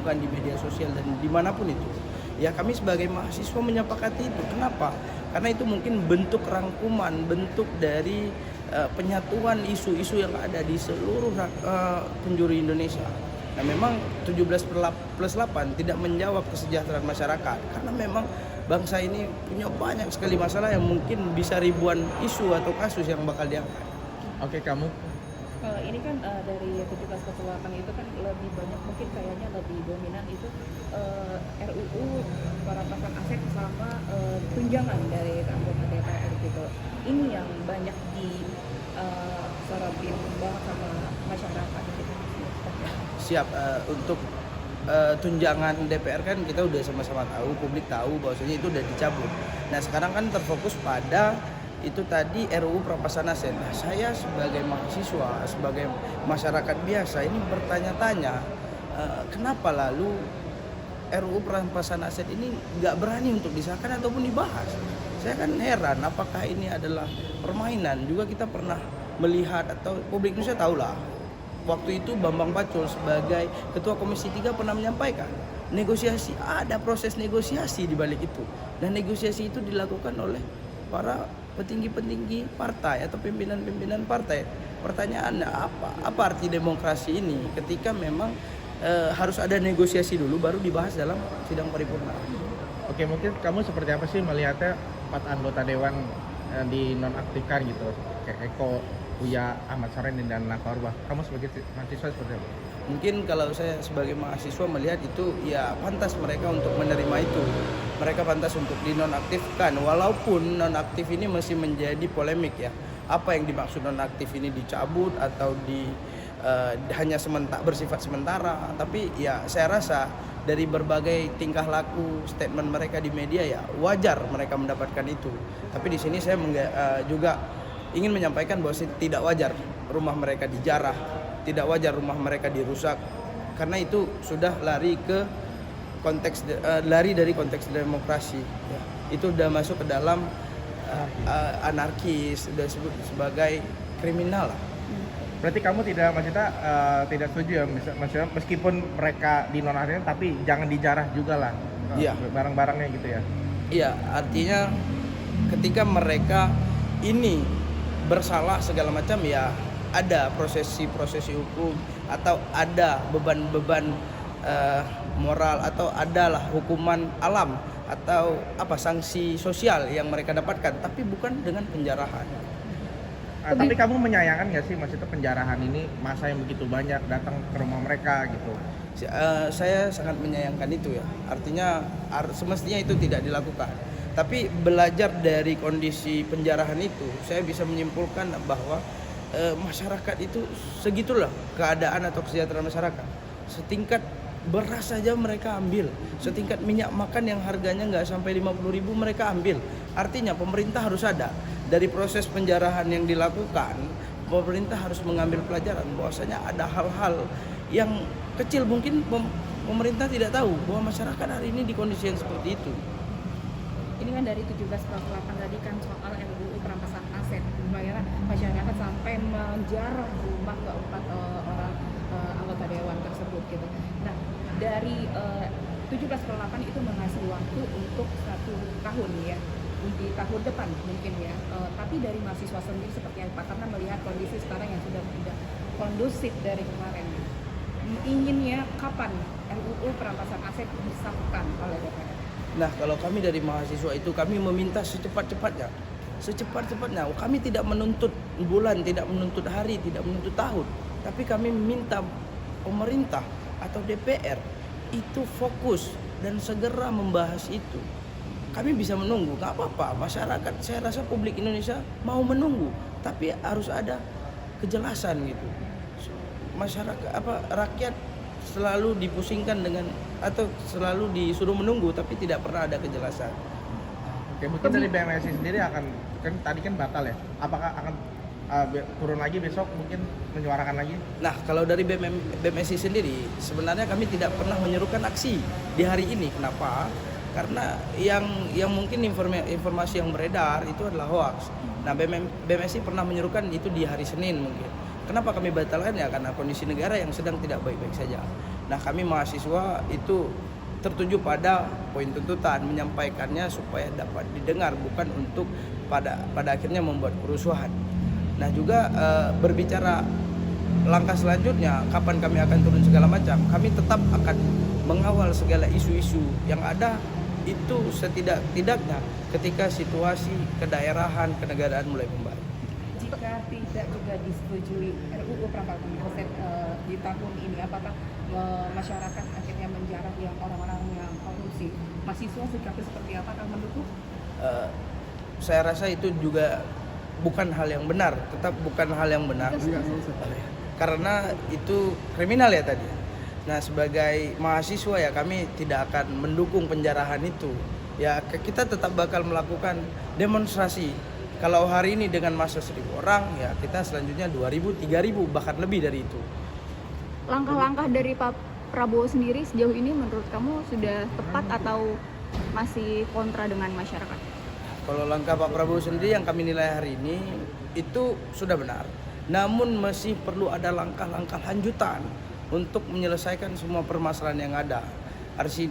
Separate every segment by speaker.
Speaker 1: diumumkan di media sosial dan dimanapun itu. Ya kami sebagai mahasiswa menyepakati itu. Kenapa? Karena itu mungkin bentuk rangkuman, bentuk dari penyatuan isu-isu yang ada di seluruh penjuru Indonesia. Nah memang 17+8 tidak menjawab kesejahteraan masyarakat karena memang bangsa ini punya banyak sekali masalah yang mungkin bisa ribuan isu atau kasus yang bakal diangkat.
Speaker 2: Oke, kamu?
Speaker 3: Ini kan dari 17+8 itu kan lebih banyak, mungkin kayaknya lebih dominan itu RUU perampasan aset sama tunjangan dari anggota DPR gitu. Ini yang banyak disorotin banget sama masyarakat gitu.
Speaker 1: Siap. Untuk tunjangan DPR kan kita udah sama-sama tahu, publik tahu bahwasanya itu udah dicabut. Nah sekarang kan terfokus pada itu tadi RUU perampasan aset. Nah, saya sebagai mahasiswa, sebagai masyarakat biasa ini bertanya-tanya kenapa lalu RUU perampasan aset ini nggak berani untuk disahkan ataupun dibahas. Saya kan heran apakah ini adalah permainan. Juga kita pernah melihat atau publik Indonesia tahulah waktu itu Bambang Pacul sebagai Ketua Komisi 3 pernah menyampaikan negosiasi, ada proses negosiasi di balik itu. Dan negosiasi itu dilakukan oleh para petinggi-petinggi partai atau pimpinan-pimpinan partai. Pertanyaannya apa arti demokrasi ini ketika memang harus ada negosiasi dulu baru dibahas dalam sidang paripurna.
Speaker 2: Oke, mungkin kamu seperti apa sih melihatnya 4 anggota dewan dinonaktifkan gitu, kayak Eko, Buya, Ahmad Sareni dan Naka Orba. Kamu sebagai mahasiswa seperti apa?
Speaker 1: Mungkin kalau saya sebagai mahasiswa melihat itu ya pantas mereka untuk menerima itu. Mereka pantas untuk dinonaktifkan walaupun nonaktif ini masih menjadi polemik ya. Apa yang dimaksud nonaktif ini dicabut atau hanya bersifat sementara, tapi ya saya rasa dari berbagai tingkah laku statement mereka di media ya wajar mereka mendapatkan itu. Tapi di sini saya juga ingin menyampaikan bahwa tidak wajar rumah mereka dijarah, tidak wajar rumah mereka dirusak, karena itu sudah lari dari konteks demokrasi. Ya. Itu sudah masuk ke dalam anarkis, sudah disebut sebagai kriminal lah.
Speaker 2: Berarti kamu tidak setuju ya, maksudnya meskipun mereka dinonaktifkan tapi jangan dijarah juga lah,
Speaker 1: Iya.
Speaker 2: barang-barangnya gitu ya?
Speaker 1: Iya, artinya ketika mereka ini bersalah segala macam ya ada prosesi hukum atau ada beban moral atau adalah hukuman alam atau sanksi sosial yang mereka dapatkan, tapi bukan dengan penjarahan.
Speaker 2: Tapi kamu menyayangkan nggak sih maksudnya penjarahan ini, masa yang begitu banyak datang ke rumah mereka gitu?
Speaker 1: Saya sangat menyayangkan itu ya, artinya semestinya itu tidak dilakukan. Tapi belajar dari kondisi penjarahan itu, saya bisa menyimpulkan bahwa masyarakat itu segitulah keadaan atau kesejahteraan masyarakat. Setingkat beras saja mereka ambil, setingkat minyak makan yang harganya nggak sampai 50.000 mereka ambil. Artinya pemerintah harus ada dari proses penjarahan yang dilakukan, pemerintah harus mengambil pelajaran bahwasanya ada hal-hal yang kecil mungkin pemerintah tidak tahu bahwa masyarakat hari ini di kondisi yang seperti itu.
Speaker 3: Ini kan dari 17+8 tadi kan soal RUU perampasan aset, bayangkan masyarakat sampai menjarah rumah keempat orang anggota dewan tersebut gitu. Nah dari 17+8 itu mengasih waktu untuk 1 tahun ya, di tahun depan mungkin ya. Tapi dari mahasiswa sendiri seperti apa? Karena melihat kondisi sekarang yang sudah tidak kondusif dari kemarin, inginnya kapan RUU perampasan aset disahkan oleh DPR?
Speaker 1: Nah, kalau kami dari mahasiswa itu kami meminta secepat-cepatnya. Kami tidak menuntut bulan, tidak menuntut hari, tidak menuntut tahun, tapi kami meminta pemerintah atau DPR itu fokus dan segera membahas itu. Kami bisa menunggu, nggak apa-apa. Masyarakat, saya rasa publik Indonesia mau menunggu, tapi harus ada kejelasan gitu. Rakyat selalu dipusingkan dengan atau selalu disuruh menunggu tapi tidak pernah ada kejelasan.
Speaker 2: Oke, mungkin dari BMSI sendiri kan tadi kan batal ya, apakah akan turun lagi besok mungkin menyuarakan lagi?
Speaker 1: Nah, kalau dari BMSI sendiri sebenarnya kami tidak pernah menyerukan aksi di hari ini. Kenapa? Karena yang mungkin informasi yang beredar itu adalah hoax. Nah, BMSI pernah menyerukan itu di hari Senin mungkin. Kenapa kami batalkan ya? Karena kondisi negara yang sedang tidak baik-baik saja. Nah kami mahasiswa itu tertuju pada poin tuntutan, menyampaikannya supaya dapat didengar, bukan untuk pada akhirnya membuat kerusuhan. Nah juga berbicara langkah selanjutnya, kapan kami akan turun segala macam, kami tetap akan mengawal segala isu-isu yang ada itu setidak-tidaknya ketika situasi kedaerahan, kenegaraan mulai membaik.
Speaker 3: Jika tidak juga disetujui RUU Perampasan Aset di tahun ini, apakah masyarakat akhirnya menjarah yang orang-orang yang korupsi? Mahasiswa sikapnya seperti apa? Akan mendukung?
Speaker 1: Saya rasa itu juga bukan hal yang benar, tetap bukan hal yang benar. Karena itu kriminal ya tadi. Nah sebagai mahasiswa ya kami tidak akan mendukung penjarahan itu. Ya kita tetap bakal melakukan demonstrasi. Kalau hari ini dengan massa 1.000 orang ya kita selanjutnya 2.000, 3.000 bahkan lebih dari itu.
Speaker 4: Langkah-langkah dari Pak Prabowo sendiri sejauh ini menurut kamu sudah tepat atau masih kontra dengan masyarakat?
Speaker 1: Kalau langkah Pak Prabowo sendiri yang kami nilai hari ini itu sudah benar. Namun masih perlu ada langkah-langkah lanjutan untuk menyelesaikan semua permasalahan yang ada.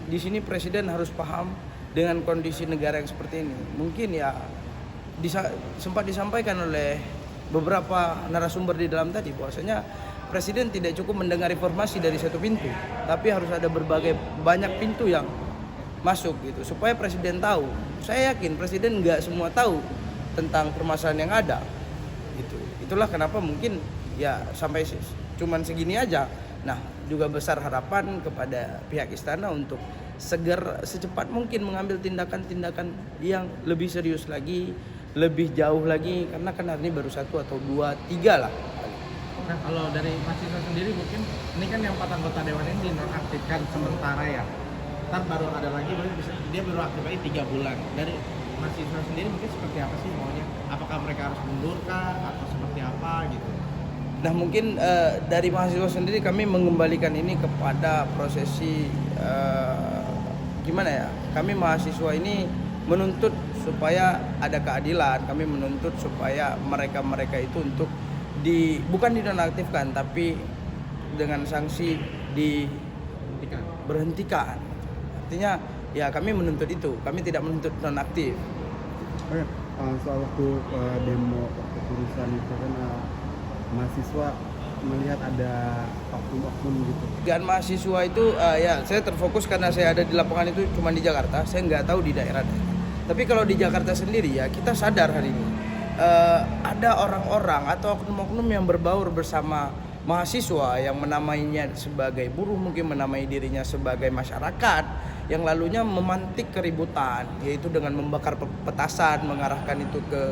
Speaker 1: Di sini presiden harus paham dengan kondisi negara yang seperti ini. Mungkin ya sempat disampaikan oleh beberapa narasumber di dalam tadi bahwasanya presiden tidak cukup mendengar informasi dari satu pintu, tapi harus ada banyak pintu yang masuk gitu supaya presiden tahu. Saya yakin presiden nggak semua tahu tentang permasalahan yang ada. Gitu. Itulah kenapa mungkin ya sampai cuman segini aja. Nah, juga besar harapan kepada pihak istana untuk secepat mungkin mengambil tindakan-tindakan yang lebih serius lagi, lebih jauh lagi, karena kan hari ini baru 1 atau 2, 3 lah.
Speaker 2: Nah kalau dari mahasiswa sendiri mungkin ini kan yang 4 anggota dewan ini dinonaktifkan sementara ya. Ntar baru ada lagi, dia baru aktif lagi 3 bulan. Dari mahasiswa sendiri mungkin seperti apa sih maunya? Apakah mereka harus mundur kah atau seperti apa gitu?
Speaker 1: Nah mungkin dari mahasiswa sendiri kami mengembalikan ini kepada prosesi gimana ya? Kami mahasiswa ini menuntut supaya ada keadilan. Kami menuntut supaya mereka itu untuk bukan dinonaktifkan tapi dengan sanksi berhentikan. Artinya ya kami menuntut itu. Kami tidak menuntut nonaktif.
Speaker 5: Soal waktu demo keputusan itu kan mahasiswa melihat ada oknum-oknum gitu.
Speaker 1: Dan mahasiswa itu ya saya terfokus karena saya ada di lapangan itu cuma di Jakarta. Saya nggak tahu di daerah. Tapi kalau di Jakarta sendiri ya kita sadar hari ini ada orang-orang atau oknum-oknum yang berbaur bersama mahasiswa yang menamainya sebagai buruh, mungkin menamai dirinya sebagai masyarakat yang lalunya memantik keributan, yaitu dengan membakar petasan, mengarahkan itu ke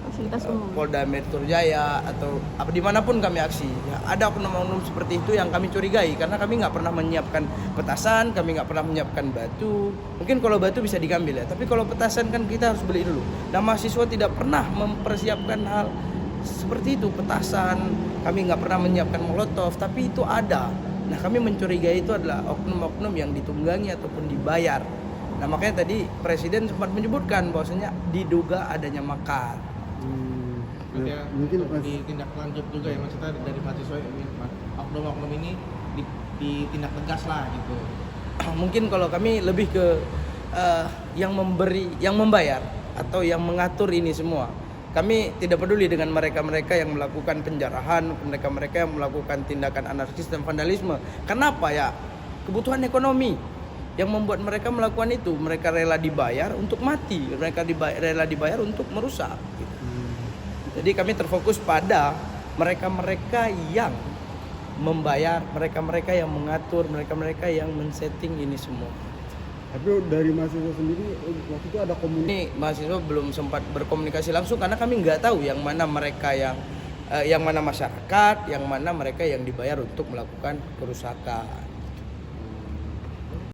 Speaker 4: Fasilitas umum.
Speaker 1: Polda Metro Jaya atau dimanapun kami aksi. Ya, ada oknum-oknum seperti itu yang kami curigai karena kami nggak pernah menyiapkan petasan, kami nggak pernah menyiapkan batu. Mungkin kalau batu bisa diambil ya, tapi kalau petasan kan kita harus beli dulu. Nah mahasiswa tidak pernah mempersiapkan hal seperti itu, petasan. Kami nggak pernah menyiapkan molotov, tapi itu ada. Nah kami mencurigai itu adalah oknum-oknum yang ditunggangi ataupun dibayar. Nah makanya tadi presiden sempat menyebutkan bahwasanya diduga adanya makar.
Speaker 2: Ya,
Speaker 5: mungkin
Speaker 2: ditindak lanjut juga ya, maksudnya dari mahasiswa ini oknum-oknum ini ditindak tegas lah gitu.
Speaker 1: Mungkin kalau kami lebih ke yang membayar atau yang mengatur ini semua. Kami tidak peduli dengan mereka-mereka yang melakukan penjarahan, mereka-mereka yang melakukan tindakan anarkis dan vandalisme. Kenapa ya? Kebutuhan ekonomi yang membuat mereka melakukan itu. Mereka rela dibayar untuk mati, mereka rela dibayar untuk merusak. Gitu. Jadi kami terfokus pada mereka-mereka yang membayar, mereka-mereka yang mengatur, mereka-mereka yang men-setting ini semua.
Speaker 5: Tapi dari mahasiswa sendiri waktu itu ada komunikasi.
Speaker 1: Ini mahasiswa belum sempat berkomunikasi langsung karena kami nggak tahu yang mana mereka yang mana masyarakat, yang mana mereka yang dibayar untuk melakukan kerusakan.